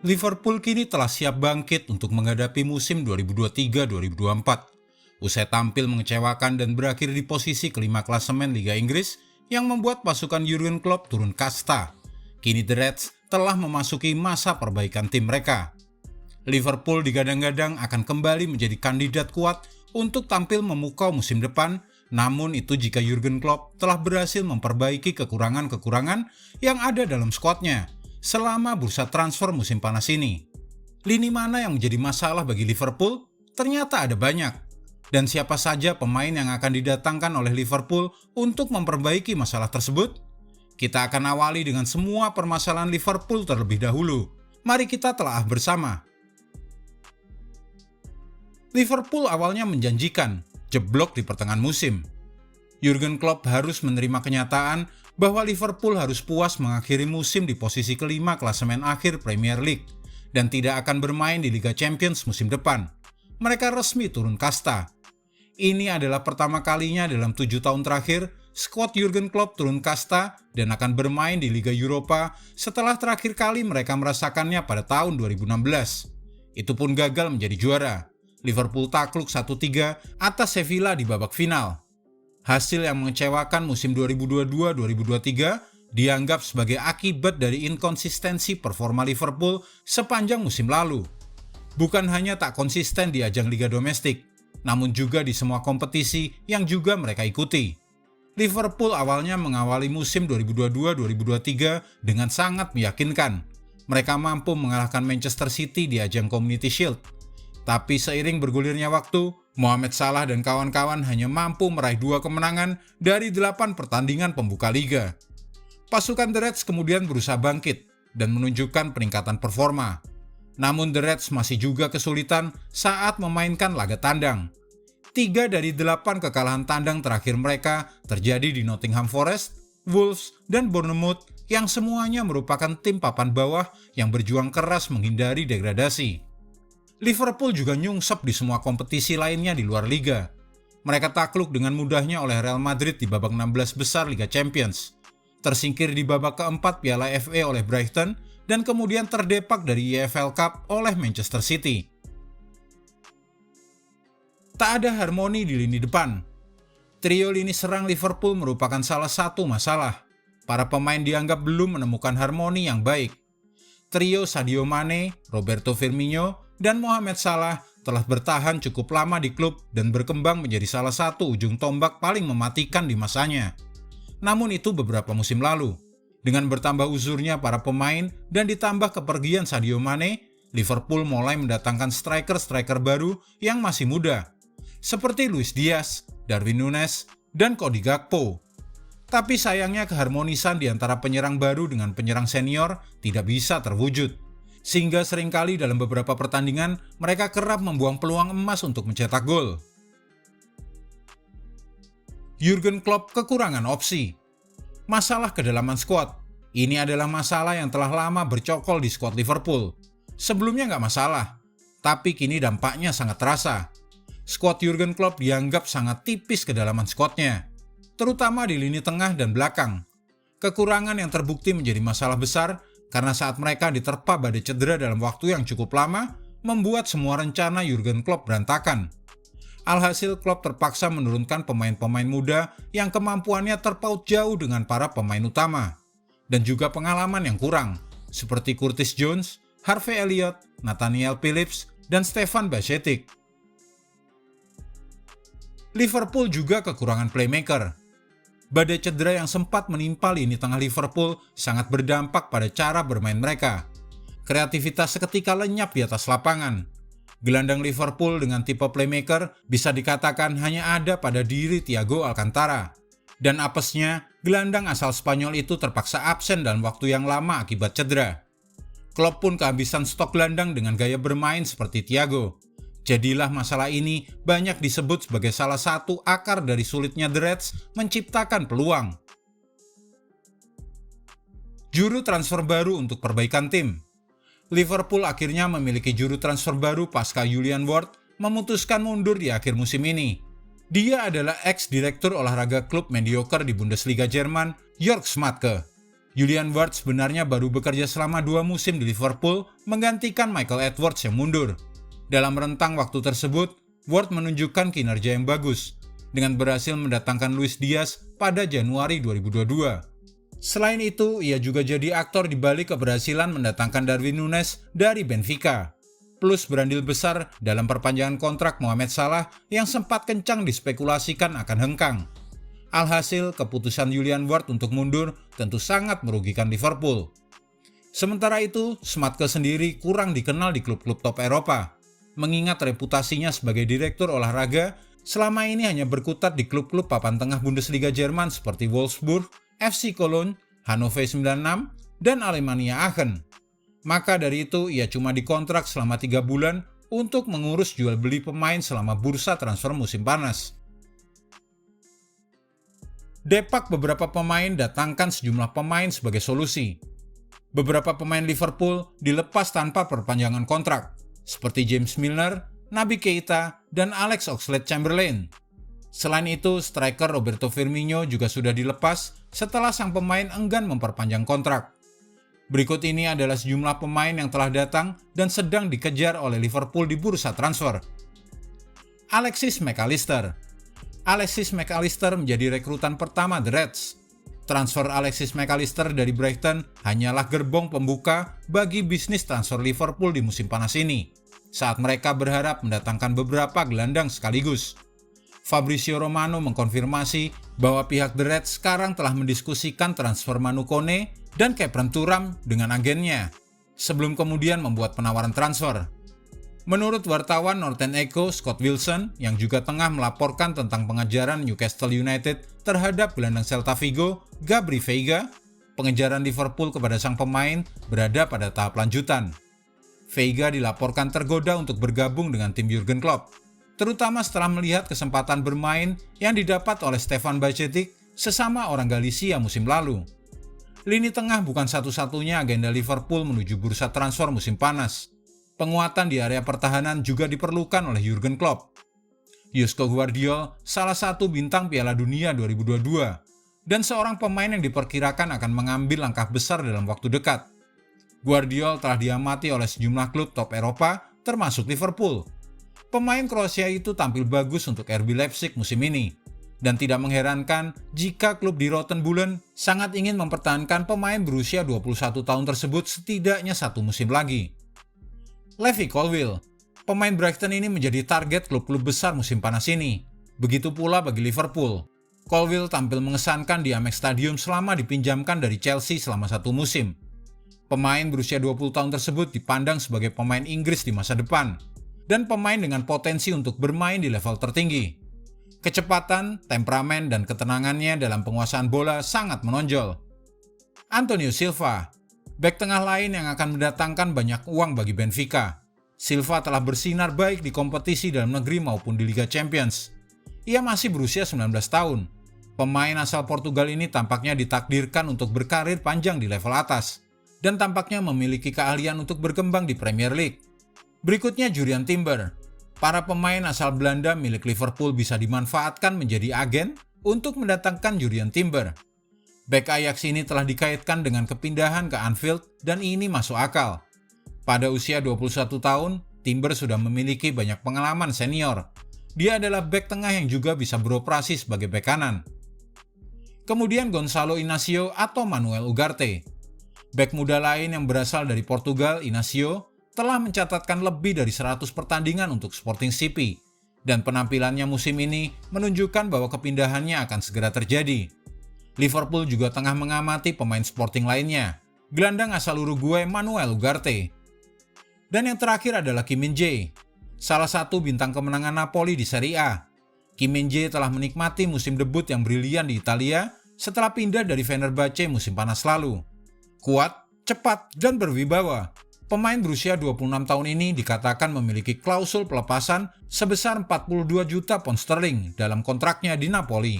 Liverpool kini telah siap bangkit untuk menghadapi musim 2023-2024. Usai tampil mengecewakan dan berakhir di posisi kelima klasemen Liga Inggris yang membuat pasukan Jurgen Klopp turun kasta. Kini The Reds telah memasuki masa perbaikan tim mereka. Liverpool digadang-gadang akan kembali menjadi kandidat kuat untuk tampil memukau musim depan, namun itu jika Jurgen Klopp telah berhasil memperbaiki kekurangan-kekurangan yang ada dalam skuadnya selama bursa transfer musim panas ini. Lini mana yang menjadi masalah bagi Liverpool? Ternyata ada banyak. Dan siapa saja pemain yang akan didatangkan oleh Liverpool untuk memperbaiki masalah tersebut? Kita akan awali dengan semua permasalahan Liverpool terlebih dahulu. Mari kita telah bersama. Liverpool awalnya menjanjikan, jeblok di pertengahan musim. Jurgen Klopp harus menerima kenyataan bahwa Liverpool harus puas mengakhiri musim di posisi kelima klasemen akhir Premier League dan tidak akan bermain di Liga Champions musim depan. Mereka resmi turun kasta. Ini adalah pertama kalinya dalam 7 tahun terakhir skuad Jurgen Klopp turun kasta dan akan bermain di Liga Eropa setelah terakhir kali mereka merasakannya pada tahun 2016. Itu pun gagal menjadi juara. Liverpool takluk 1-3 atas Sevilla di babak final. Hasil yang mengecewakan musim 2022-2023 dianggap sebagai akibat dari inkonsistensi performa Liverpool sepanjang musim lalu. Bukan hanya tak konsisten di ajang liga domestik, namun juga di semua kompetisi yang juga mereka ikuti. Liverpool awalnya mengawali musim 2022-2023 dengan sangat meyakinkan. Mereka mampu mengalahkan Manchester City di ajang Community Shield. Tapi seiring bergulirnya waktu, Mohamed Salah dan kawan-kawan hanya mampu meraih 2 kemenangan dari 8 pertandingan pembuka liga. Pasukan The Reds kemudian berusaha bangkit dan menunjukkan peningkatan performa. Namun The Reds masih juga kesulitan saat memainkan laga tandang. 3 dari 8 kekalahan tandang terakhir mereka terjadi di Nottingham Forest, Wolves, dan Bournemouth yang semuanya merupakan tim papan bawah yang berjuang keras menghindari degradasi. Liverpool juga nyungsep di semua kompetisi lainnya di luar liga. Mereka takluk dengan mudahnya oleh Real Madrid di babak 16 besar Liga Champions. Tersingkir di babak keempat Piala FA oleh Brighton dan kemudian terdepak dari EFL Cup oleh Manchester City. Tak ada harmoni di lini depan. Trio lini serang Liverpool merupakan salah satu masalah. Para pemain dianggap belum menemukan harmoni yang baik. Trio Sadio Mane, Roberto Firmino, dan Mohamed Salah telah bertahan cukup lama di klub dan berkembang menjadi salah satu ujung tombak paling mematikan di masanya. Namun itu beberapa musim lalu. Dengan bertambah uzurnya para pemain dan ditambah kepergian Sadio Mane, Liverpool mulai mendatangkan striker-striker baru yang masih muda, seperti Luis Diaz, Darwin Núñez, dan Cody Gakpo. Tapi sayangnya keharmonisan di antara penyerang baru dengan penyerang senior tidak bisa terwujud. Sehingga seringkali dalam beberapa pertandingan mereka kerap membuang peluang emas untuk mencetak gol. Jurgen Klopp kekurangan opsi. Masalah kedalaman skuad. Ini adalah masalah yang telah lama bercokol di skuad Liverpool. Sebelumnya nggak masalah, tapi kini dampaknya sangat terasa. Skuad Jurgen Klopp dianggap sangat tipis kedalaman skuadnya, terutama di lini tengah dan belakang. Kekurangan yang terbukti menjadi masalah besar karena saat mereka diterpa badai cedera dalam waktu yang cukup lama, membuat semua rencana Jurgen Klopp berantakan. Alhasil Klopp terpaksa menurunkan pemain-pemain muda yang kemampuannya terpaut jauh dengan para pemain utama, dan juga pengalaman yang kurang, seperti Curtis Jones, Harvey Elliott, Nathaniel Phillips, dan Stefan Bajcetic. Liverpool juga kekurangan playmaker. Badai cedera yang sempat menimpa lini tengah Liverpool sangat berdampak pada cara bermain mereka. Kreativitas seketika lenyap di atas lapangan. Gelandang Liverpool dengan tipe playmaker bisa dikatakan hanya ada pada diri Thiago Alcantara. Dan apesnya, gelandang asal Spanyol itu terpaksa absen dalam waktu yang lama akibat cedera. Klopp pun kehabisan stok gelandang dengan gaya bermain seperti Thiago. Jadilah masalah ini banyak disebut sebagai salah satu akar dari sulitnya The Reds menciptakan peluang. Juru transfer baru untuk perbaikan tim. Liverpool akhirnya memiliki juru transfer baru pasca Julian Ward memutuskan mundur di akhir musim ini. Dia adalah ex-direktur olahraga klub mediocre di Bundesliga Jerman, Jörg Schmadtke. Julian Ward sebenarnya baru bekerja selama 2 musim di Liverpool menggantikan Michael Edwards yang mundur. Dalam rentang waktu tersebut, Ward menunjukkan kinerja yang bagus dengan berhasil mendatangkan Luis Diaz pada Januari 2022. Selain itu, ia juga jadi aktor di balik keberhasilan mendatangkan Darwin Núñez dari Benfica, plus berandil besar dalam perpanjangan kontrak Mohamed Salah yang sempat kencang dispekulasikan akan hengkang. Alhasil, keputusan Julian Ward untuk mundur tentu sangat merugikan Liverpool. Sementara itu, Schmadtke sendiri kurang dikenal di klub-klub top Eropa, mengingat reputasinya sebagai direktur olahraga selama ini hanya berkutat di klub-klub papan tengah Bundesliga Jerman seperti Wolfsburg, FC Cologne, Hannover 96, dan Alemannia Aachen. Maka dari itu, ia cuma dikontrak selama 3 bulan untuk mengurus jual beli pemain selama bursa transfer musim panas. Depak beberapa pemain, datangkan sejumlah pemain sebagai solusi. Beberapa pemain Liverpool dilepas tanpa perpanjangan kontrak, seperti James Milner, Naby Keita, dan Alex Oxlade-Chamberlain. Selain itu, striker Roberto Firmino juga sudah dilepas setelah sang pemain enggan memperpanjang kontrak. Berikut ini adalah sejumlah pemain yang telah datang dan sedang dikejar oleh Liverpool di bursa transfer. Alexis Mac Allister. Alexis Mac Allister menjadi rekrutan pertama The Reds. Transfer Alexis Mac Allister dari Brighton hanyalah gerbong pembuka bagi bisnis transfer Liverpool di musim panas ini, saat mereka berharap mendatangkan beberapa gelandang sekaligus. Fabrizio Romano mengkonfirmasi bahwa pihak The Reds sekarang telah mendiskusikan transfer Manu Kone dan Khéphren Thuram dengan agennya, sebelum kemudian membuat penawaran transfer. Menurut wartawan Northern Echo, Scott Wilson, yang juga tengah melaporkan tentang pengejaran Newcastle United terhadap gelandang Celta Vigo, Gabri Veiga, pengejaran Liverpool kepada sang pemain berada pada tahap lanjutan. Veiga dilaporkan tergoda untuk bergabung dengan tim Jurgen Klopp, terutama setelah melihat kesempatan bermain yang didapat oleh Stefan Bajcetic, sesama orang Galicia musim lalu. Lini tengah bukan satu-satunya agenda Liverpool menuju bursa transfer musim panas. Penguatan di area pertahanan juga diperlukan oleh Jurgen Klopp. Josko Gvardiol, salah satu bintang Piala Dunia 2022, dan seorang pemain yang diperkirakan akan mengambil langkah besar dalam waktu dekat. Gvardiol telah diamati oleh sejumlah klub top Eropa, termasuk Liverpool. Pemain Kroasia itu tampil bagus untuk RB Leipzig musim ini, dan tidak mengherankan jika klub di Rotten Bullen sangat ingin mempertahankan pemain berusia 21 tahun tersebut setidaknya 1 musim lagi. Levi Colwill, pemain Brighton ini menjadi target klub-klub besar musim panas ini. Begitu pula bagi Liverpool. Colwill tampil mengesankan di Amex Stadium selama dipinjamkan dari Chelsea selama 1 musim. Pemain berusia 20 tahun tersebut dipandang sebagai pemain Inggris di masa depan, dan pemain dengan potensi untuk bermain di level tertinggi. Kecepatan, temperamen, dan ketenangannya dalam penguasaan bola sangat menonjol. Antonio Silva, bek tengah lain yang akan mendatangkan banyak uang bagi Benfica. Silva telah bersinar baik di kompetisi dalam negeri maupun di Liga Champions. Ia masih berusia 19 tahun. Pemain asal Portugal ini tampaknya ditakdirkan untuk berkarir panjang di level atas, dan tampaknya memiliki keahlian untuk berkembang di Premier League. Berikutnya Jurriën Timber. Para pemain asal Belanda milik Liverpool bisa dimanfaatkan menjadi agen untuk mendatangkan Jurriën Timber. Bek Ajax ini telah dikaitkan dengan kepindahan ke Anfield dan ini masuk akal. Pada usia 21 tahun, Timber sudah memiliki banyak pengalaman senior. Dia adalah bek tengah yang juga bisa beroperasi sebagai bek kanan. Kemudian Gonçalo Inácio atau Manuel Ugarte. Bek muda lain yang berasal dari Portugal, Inácio, telah mencatatkan lebih dari 100 pertandingan untuk Sporting CP, dan penampilannya musim ini menunjukkan bahwa kepindahannya akan segera terjadi. Liverpool juga tengah mengamati pemain Sporting lainnya, gelandang asal Uruguay Manuel Ugarte. Dan yang terakhir adalah Kim Min-jae, salah satu bintang kemenangan Napoli di Serie A. Kim Min-jae telah menikmati musim debut yang brilian di Italia setelah pindah dari Fenerbahce musim panas lalu. Kuat, cepat, dan berwibawa, pemain berusia 26 tahun ini dikatakan memiliki klausul pelepasan sebesar 42 juta pound sterling dalam kontraknya di Napoli.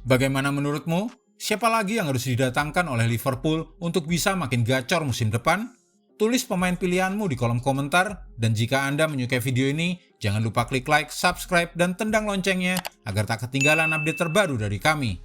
Bagaimana menurutmu? Siapa lagi yang harus didatangkan oleh Liverpool untuk bisa makin gacor musim depan? Tulis pemain pilihanmu di kolom komentar, dan jika Anda menyukai video ini, jangan lupa klik like, subscribe, dan tendang loncengnya agar tak ketinggalan update terbaru dari kami.